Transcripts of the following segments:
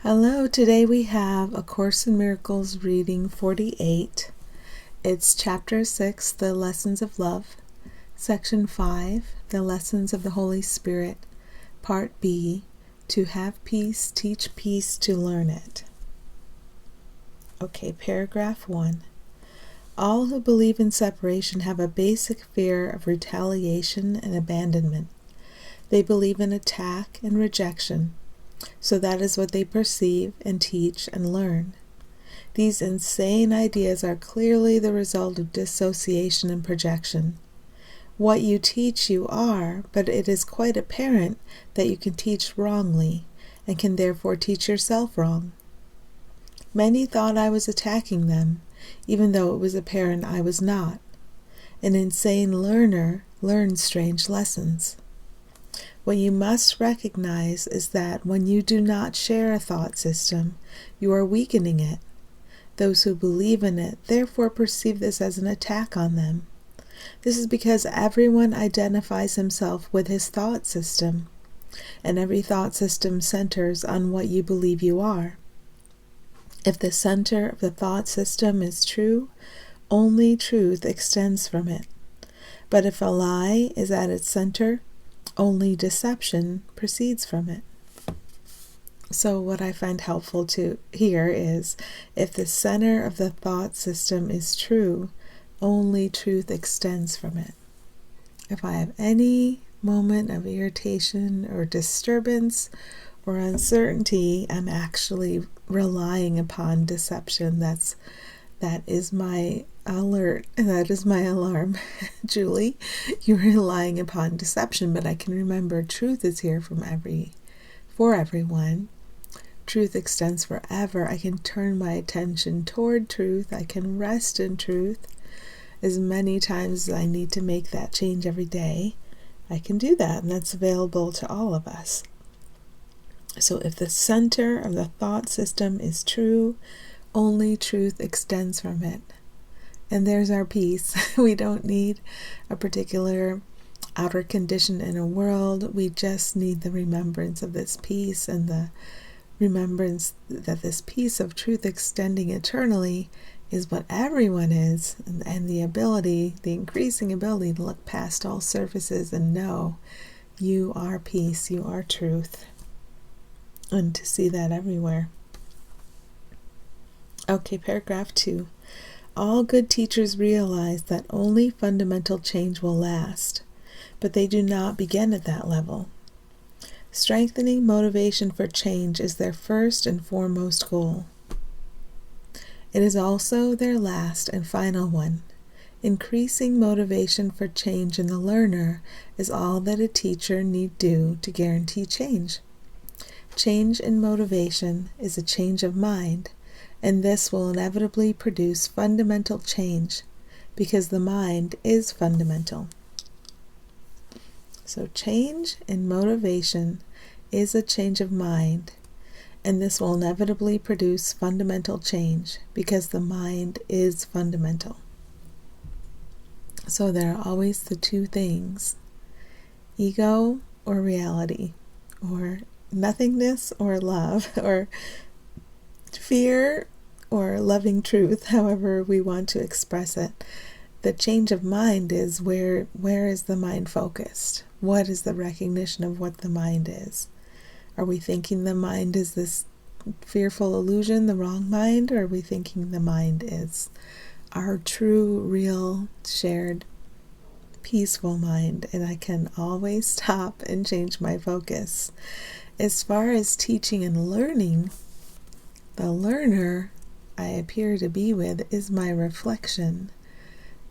Hello, today we have A Course in Miracles reading 48. It's Chapter 6, The Lessons of Love, Section 5, The Lessons of the Holy Spirit, Part B, To Have Peace, Teach Peace to Learn It. Okay, Paragraph 1. All who believe in separation have a basic fear of retaliation and abandonment. They believe in attack and rejection. So that is what they perceive and teach and learn. These insane ideas are clearly the result of dissociation and projection. What you teach you are, but it is quite apparent that you can teach wrongly and can therefore teach yourself wrong. Many thought I was attacking them, even though it was apparent I was not. An insane learner learns strange lessons. What you must recognize is that when you do not share a thought system, you are weakening it. Those who believe in it therefore perceive this as an attack on them. This is because everyone identifies himself with his thought system, and every thought system centers on what you believe you are. If the center of the thought system is true, only truth extends from it. But if a lie is at its center, only deception proceeds from it. So what I find helpful to hear is, if the center of the thought system is true, only truth extends from it. If I have any moment of irritation or disturbance or uncertainty, I'm actually relying upon deception. That is my alert, and that is my alarm. Julie, you're relying upon deception, but I can remember truth is here for everyone. Truth extends forever. I can turn my attention toward truth. I can rest in truth. As many times as I need to make that change every day, I can do that, and that's available to all of us. So if the center of the thought system is true, only truth extends from it. And there's our peace. We don't need a particular outer condition in a world. We just need the remembrance of this peace, and the remembrance that this peace of truth extending eternally is what everyone is, and the increasing ability to look past all surfaces and know you are peace, you are truth, and to see that everywhere. Okay, paragraph 2. All good teachers realize that only fundamental change will last, but they do not begin at that level. Strengthening motivation for change is their first and foremost goal. It is also their last and final one. Increasing motivation for change in the learner is all that a teacher need do to guarantee change. Change in motivation is a change of mind, and this will inevitably produce fundamental change, because the mind is fundamental. So change in motivation is a change of mind, and this will inevitably produce fundamental change, because the mind is fundamental. So there are always the two things: ego or reality, or nothingness or love, or fear or loving truth, however we want to express it. The change of mind is where is the mind focused? What is the recognition of what the mind is? Are we thinking the mind is this fearful illusion, the wrong mind, or are we thinking the mind is our true, real, shared, peaceful mind? And I can always stop and change my focus. As far as teaching and learning, the learner I appear to be with is my reflection,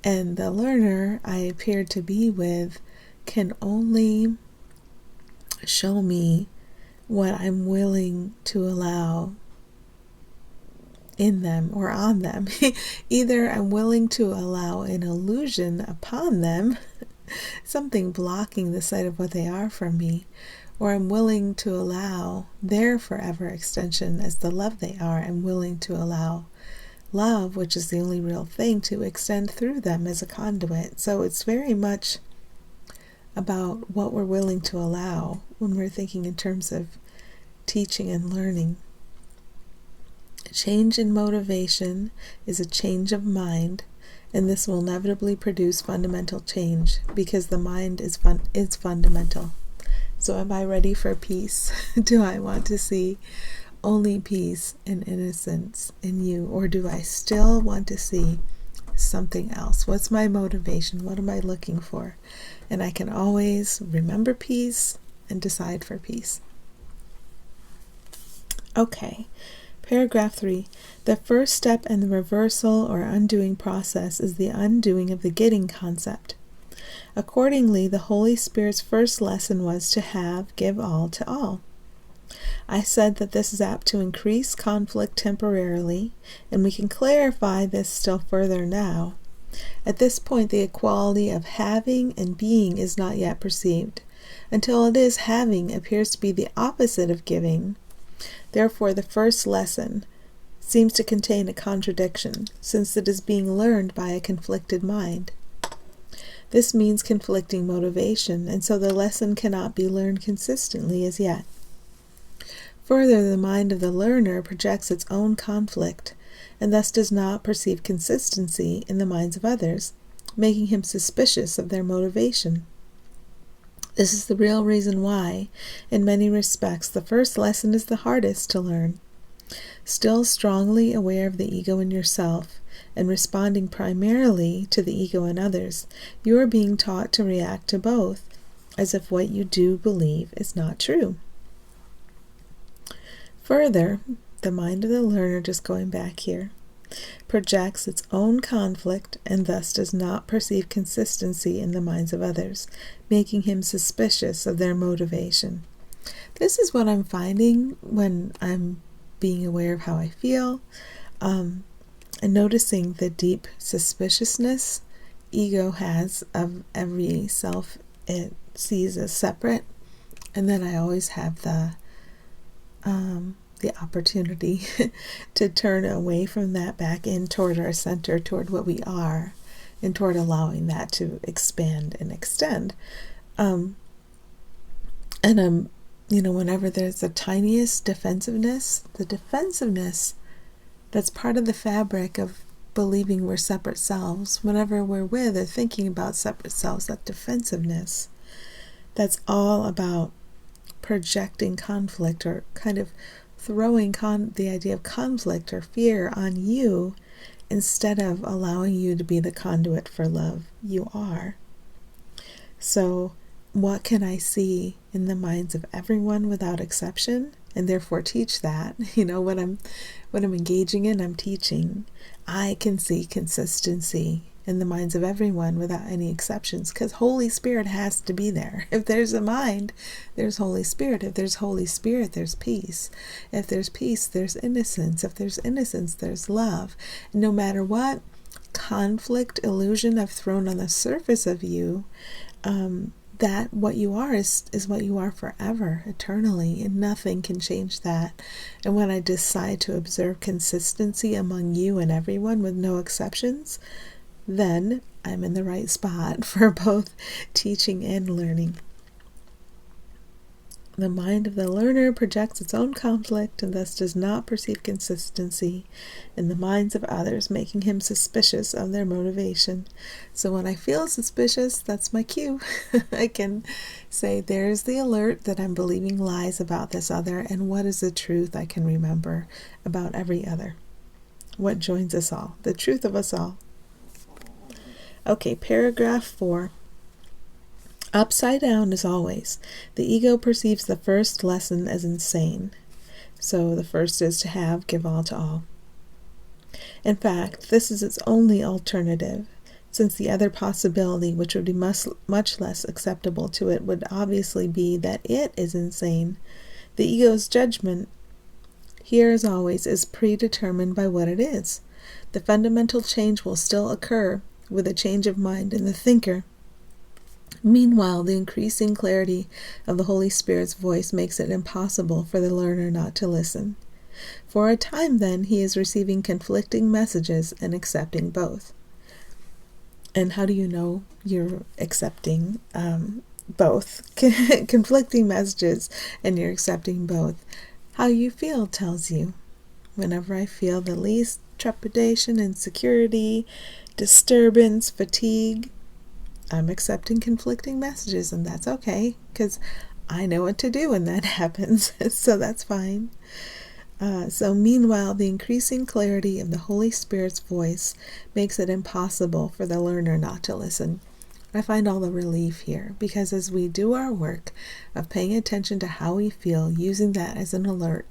and the learner I appear to be with can only show me what I'm willing to allow in them or on them. Either I'm willing to allow an illusion upon them, something blocking the sight of what they are from me, or I'm willing to allow their forever extension as the love they are. I'm willing to allow love, which is the only real thing, to extend through them as a conduit. So it's very much about what we're willing to allow when we're thinking in terms of teaching and learning. A change in motivation is a change of mind, and this will inevitably produce fundamental change because the mind is fundamental. So am I ready for peace? Do I want to see only peace and innocence in you, or do I still want to see something else? What's my motivation? What am I looking for? And I can always remember peace and decide for peace. Okay, paragraph 3. The first step in the reversal or undoing process is the undoing of the getting concept. Accordingly, the Holy Spirit's first lesson was to have, give all to all. I said that this is apt to increase conflict temporarily, and we can clarify this still further now. At this point, the equality of having and being is not yet perceived. Until it is, having appears to be the opposite of giving. Therefore, the first lesson seems to contain a contradiction, since it is being learned by a conflicted mind. This means conflicting motivation, and so the lesson cannot be learned consistently as yet. Further, the mind of the learner projects its own conflict, and thus does not perceive consistency in the minds of others, making him suspicious of their motivation. This is the real reason why, in many respects, the first lesson is the hardest to learn. Still strongly aware of the ego in yourself, and responding primarily to the ego in others, you are being taught to react to both, as if what you do believe is not true. Further, the mind of the learner, just going back here, projects its own conflict and thus does not perceive consistency in the minds of others, making him suspicious of their motivation. This is what I'm finding when I'm being aware of how I feel, and noticing the deep suspiciousness ego has of every self it sees as separate. And then I always have the opportunity to turn away from that back in toward our center, toward what we are, and toward allowing that to expand and extend. And whenever there's the tiniest defensiveness, the defensiveness that's part of the fabric of believing we're separate selves, whenever we're with or thinking about separate selves, that defensiveness, that's all about projecting conflict, or kind of throwing the idea of conflict or fear on you instead of allowing you to be the conduit for love you are. So what can I see in the minds of everyone without exception, and therefore teach that? What I'm engaging in, I'm teaching. I can see consistency in the minds of everyone without any exceptions, because Holy Spirit has to be there. If there's a mind, there's Holy Spirit. If there's Holy Spirit, there's peace. If there's peace, there's innocence. If there's innocence, there's love. No matter what conflict, illusion I've thrown on the surface of you, that what you are is what you are forever, eternally, and nothing can change that. And when I decide to observe consistency among you and everyone with no exceptions, then I'm in the right spot for both teaching and learning. The mind of the learner projects its own conflict and thus does not perceive consistency in the minds of others, making him suspicious of their motivation. So when I feel suspicious, that's my cue. I can say, there's the alert that I'm believing lies about this other, and what is the truth I can remember about every other? What joins us all? The truth of us all. Okay, paragraph 4. Upside down as always, the ego perceives the first lesson as insane. So the first is to have, give all to all. In fact, this is its only alternative, since the other possibility, which would be much less acceptable to it, would obviously be that it is insane. The ego's judgment here, as always, is predetermined by what it is. The fundamental change will still occur with a change of mind in the thinker. Meanwhile, the increasing clarity of the Holy Spirit's voice makes it impossible for the learner not to listen. For a time, then, he is receiving conflicting messages and accepting both. And how do you know you're accepting both? Conflicting messages and you're accepting both. How you feel tells you. whenever I feel the least trepidation, insecurity, disturbance, fatigue, I'm accepting conflicting messages, and that's okay, because I know what to do when that happens, so that's fine. So meanwhile, the increasing clarity of the Holy Spirit's voice makes it impossible for the learner not to listen. I find all the relief here, because as we do our work of paying attention to how we feel, using that as an alert,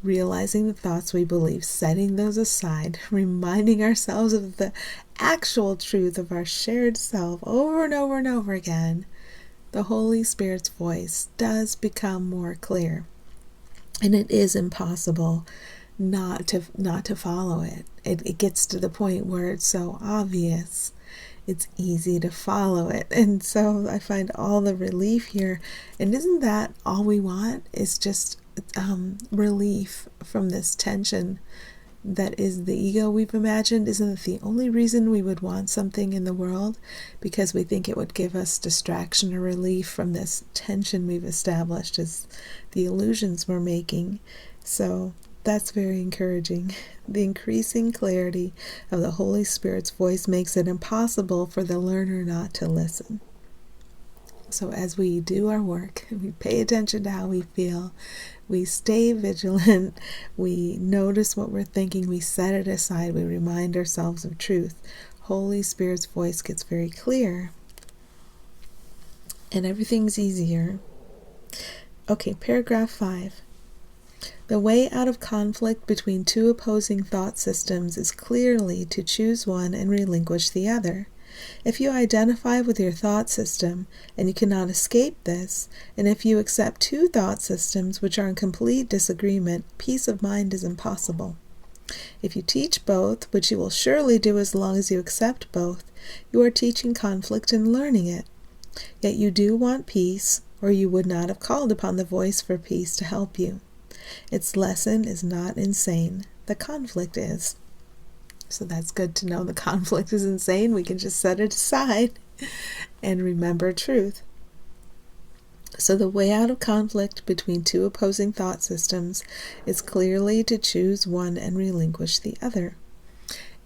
realizing the thoughts we believe, setting those aside, reminding ourselves of the actual truth of our shared self over and over and over again, the Holy Spirit's voice does become more clear. And it is impossible not to follow it. It gets to the point where it's so obvious, it's easy to follow it. And so I find all the relief here. And isn't that all we want? Is just relief from this tension that is the ego we've imagined. Isn't it the only reason we would want something in the world? Because we think it would give us distraction or relief from this tension we've established as the illusions we're making. So that's very encouraging. The increasing clarity of the Holy Spirit's voice makes it impossible for the learner not to listen. So as we do our work, we pay attention to how we feel, we stay vigilant, we notice what we're thinking, we set it aside, we remind ourselves of truth. Holy Spirit's voice gets very clear, and everything's easier. Okay, paragraph 5. The way out of conflict between two opposing thought systems is clearly to choose one and relinquish the other. If you identify with your thought system, and you cannot escape this, and if you accept two thought systems which are in complete disagreement, peace of mind is impossible. If you teach both, which you will surely do as long as you accept both, you are teaching conflict and learning it. Yet you do want peace, or you would not have called upon the voice for peace to help you. Its lesson is not insane. The conflict is. So that's good to know. The conflict is insane. We can just set it aside and remember truth. So the way out of conflict between two opposing thought systems is clearly to choose one and relinquish the other.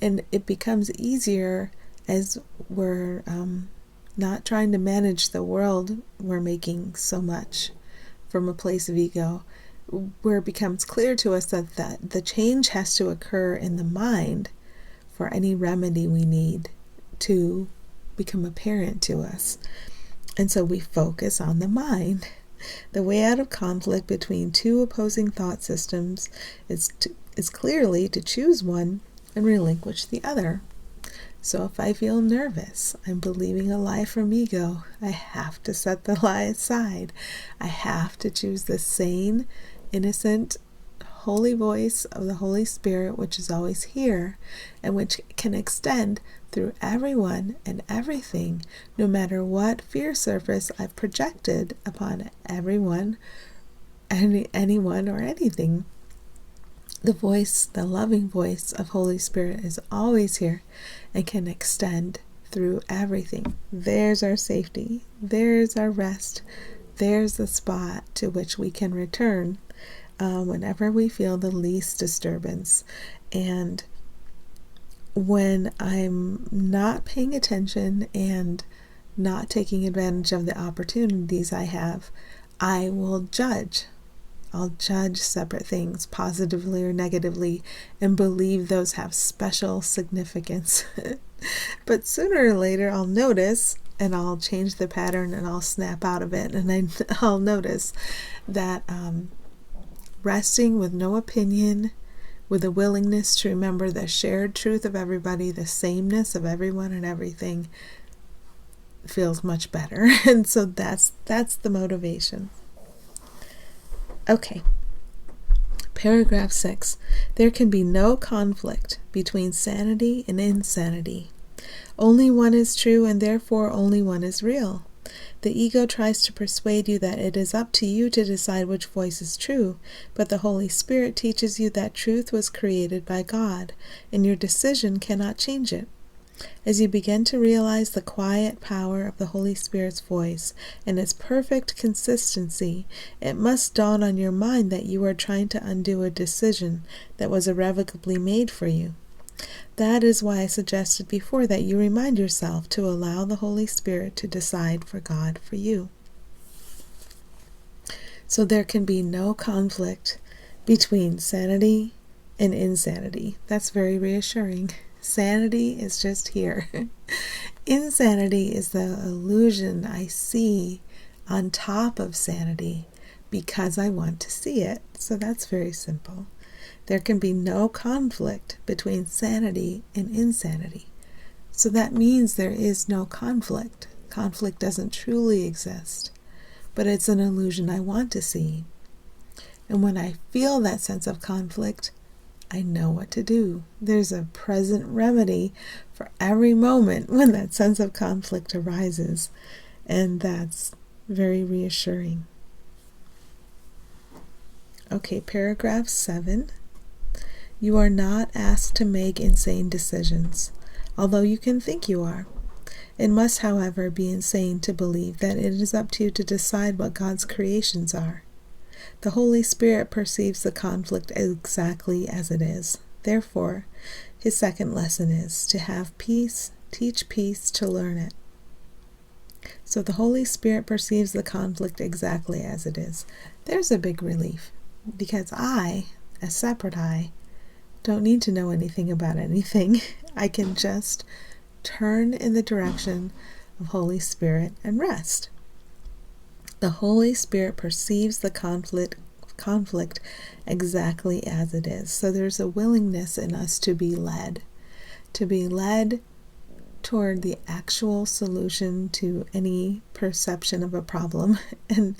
And it becomes easier as we're not trying to manage the world we're making so much from a place of ego, where it becomes clear to us that the change has to occur in the mind for any remedy we need to become apparent to us. And so we focus on the mind. The way out of conflict between two opposing thought systems is clearly to choose one and relinquish the other. So if I feel nervous, I'm believing a lie from ego, I have to set the lie aside. I have to choose the sane, innocent, holy voice of the Holy Spirit, which is always here and which can extend through everyone and everything, no matter what fear surface I've projected upon everyone, anyone or anything. The voice, the loving voice of Holy Spirit is always here and can extend through everything. There's our safety. There's our rest. There's the spot to which we can return whenever we feel the least disturbance. And when I'm not paying attention and not taking advantage of the opportunities I have, I will judge. I'll judge separate things positively or negatively and believe those have special significance. But sooner or later I'll notice, and I'll change the pattern, and I'll snap out of it, and I'll notice that resting with no opinion, with a willingness to remember the shared truth of everybody, the sameness of everyone and everything, feels much better. And so that's the motivation. Okay. Paragraph 6. There can be no conflict between sanity and insanity. Only one is true, and therefore only one is real. The ego tries to persuade you that it is up to you to decide which voice is true, but the Holy Spirit teaches you that truth was created by God, and your decision cannot change it. As you begin to realize the quiet power of the Holy Spirit's voice and its perfect consistency, it must dawn on your mind that you are trying to undo a decision that was irrevocably made for you. That is why I suggested before that you remind yourself to allow the Holy Spirit to decide for God for you. So there can be no conflict between sanity and insanity. That's very reassuring. Sanity is just here. Insanity is the illusion I see on top of sanity because I want to see it. So that's very simple. There can be no conflict between sanity and insanity. So that means there is no conflict. Conflict doesn't truly exist, but it's an illusion I want to see. And when I feel that sense of conflict, I know what to do. There's a present remedy for every moment when that sense of conflict arises, and that's very reassuring. Okay, paragraph 7. You are not asked to make insane decisions, although you can think you are. It must, however, be insane to believe that it is up to you to decide what God's creations are. The Holy Spirit perceives the conflict exactly as it is. Therefore, his second lesson is to have peace, teach peace, to learn it. So the Holy Spirit perceives the conflict exactly as it is. There's a big relief, because I, a separate I, don't need to know anything about anything. I can just turn in the direction of Holy Spirit and rest. The Holy Spirit perceives the conflict exactly as it is. So there's a willingness in us to be led toward the actual solution to any perception of a problem, and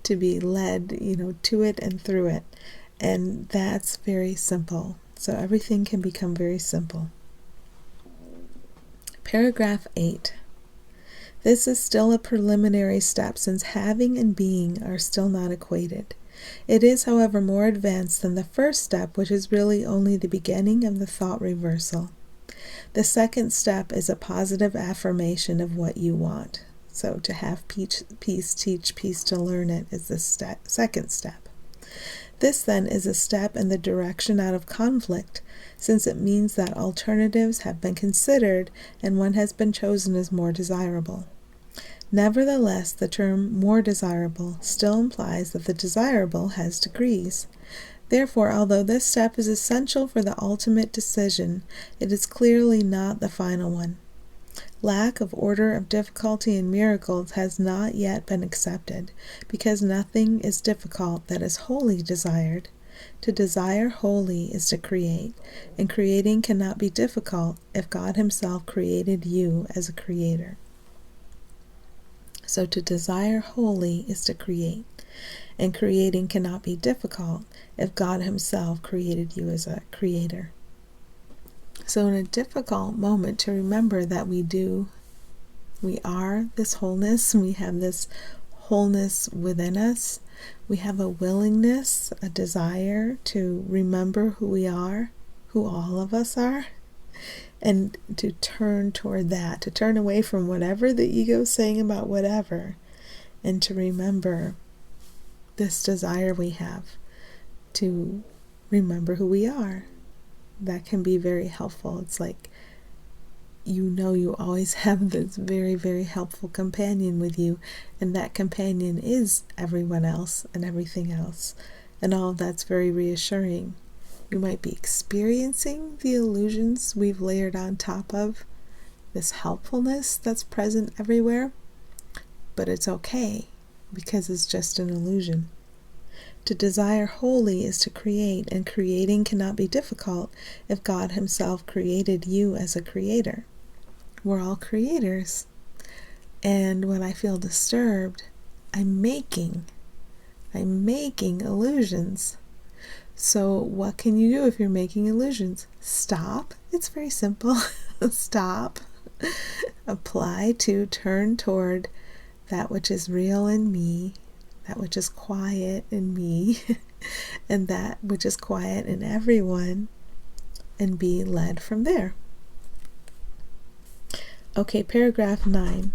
to be led, to it and through it. And that's very simple. So everything can become very simple. Paragraph 8. This is still a preliminary step, since having and being are still not equated. It is, however, more advanced than the first step, which is really only the beginning of the thought reversal. The second step is a positive affirmation of what you want. So to have peace, teach peace, to learn it is the second step. This then is a step in the direction out of conflict, since it means that alternatives have been considered and one has been chosen as more desirable. Nevertheless, the term more desirable still implies that the desirable has degrees. Therefore, although this step is essential for the ultimate decision, it is clearly not the final one. Lack of order of difficulty in miracles has not yet been accepted, because nothing is difficult that is wholly desired. To desire wholly is to create, and creating cannot be difficult if God himself created you as a creator. So to desire wholly is to create, and creating cannot be difficult if God himself created you as a creator. So in a difficult moment, to remember that we are this wholeness, we have this wholeness within us, we have a willingness, a desire to remember who we are, who all of us are, and to turn toward that, to turn away from whatever the ego is saying about whatever, and to remember this desire we have to remember who we are. That can be very helpful. It's like you always have this very, very helpful companion with you, and that companion is everyone else and everything else, and all of that's very reassuring. You might be experiencing the illusions we've layered on top of this helpfulness that's present everywhere, but it's okay, because it's just an illusion. To desire wholly is to create, and creating cannot be difficult if God himself created you as a creator. We're all creators. And when I feel disturbed, I'm making illusions. So what can you do if you're making illusions? Stop. It's very simple. Stop. Apply to turn toward that which is real in me, that which is quiet in me, and that which is quiet in everyone, and be led from there. Okay, paragraph 9.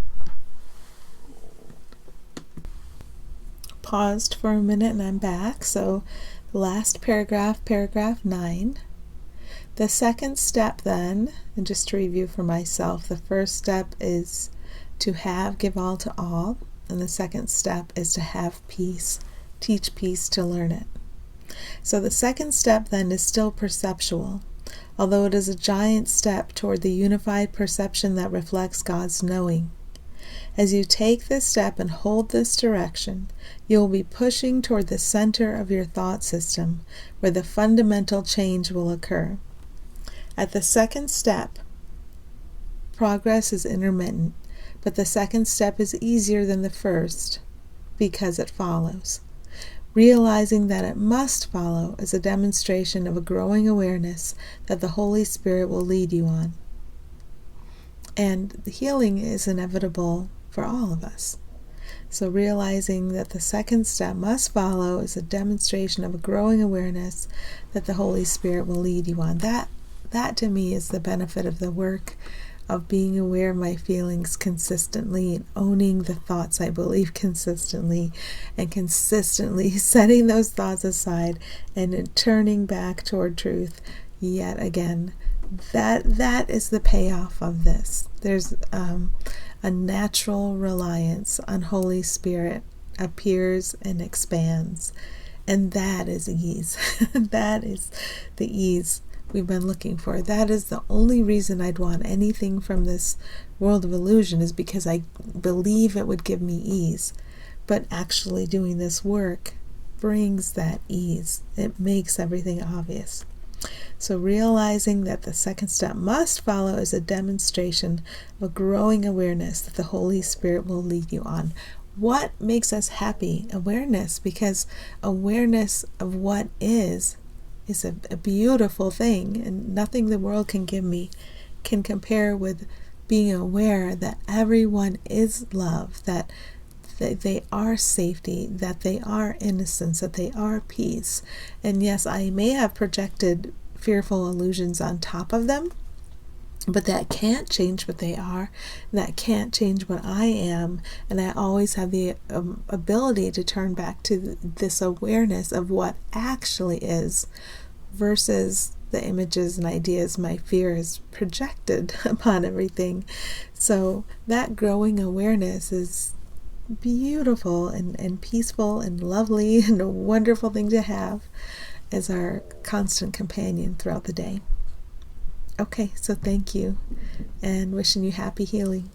Paused for a minute and I'm back. So last paragraph, paragraph 9. The second step then, and just to review for myself, the first step is to give all to all. And the second step is to have peace, teach peace to learn it. So the second step then is still perceptual, although it is a giant step toward the unified perception that reflects God's knowing. As you take this step and hold this direction, you will be pushing toward the center of your thought system, where the fundamental change will occur. At the second step, progress is intermittent, but the second step is easier than the first because it follows. Realizing that it must follow is a demonstration of a growing awareness that the Holy Spirit will lead you on. And the healing is inevitable for all of us. So realizing that the second step must follow is a demonstration of a growing awareness that the Holy Spirit will lead you on. That to me is the benefit of the work of being aware of my feelings consistently and owning the thoughts I believe consistently and consistently setting those thoughts aside and turning back toward truth yet again. That is the payoff of this. There's a natural reliance on Holy Spirit appears and expands, and that is ease. That is the ease we've been looking for. That is the only reason I'd want anything from this world of illusion, is because I believe it would give me ease. But actually doing this work brings that ease. It makes everything obvious. So realizing that the second step must follow is a demonstration of a growing awareness that the Holy Spirit will lead you on. What makes us happy? Awareness, because awareness of what is a beautiful thing, and nothing the world can give me can compare with being aware that everyone is love, that they are safety, that they are innocence, that they are peace. And yes, I may have projected fearful illusions on top of them, but that can't change what they are. That can't change what I am. And I always have the ability to turn back to this awareness of what actually is versus the images and ideas my fear has projected upon everything. So that growing awareness is beautiful and peaceful and lovely and a wonderful thing to have as our constant companion throughout the day. Okay, so thank you, and wishing you happy healing.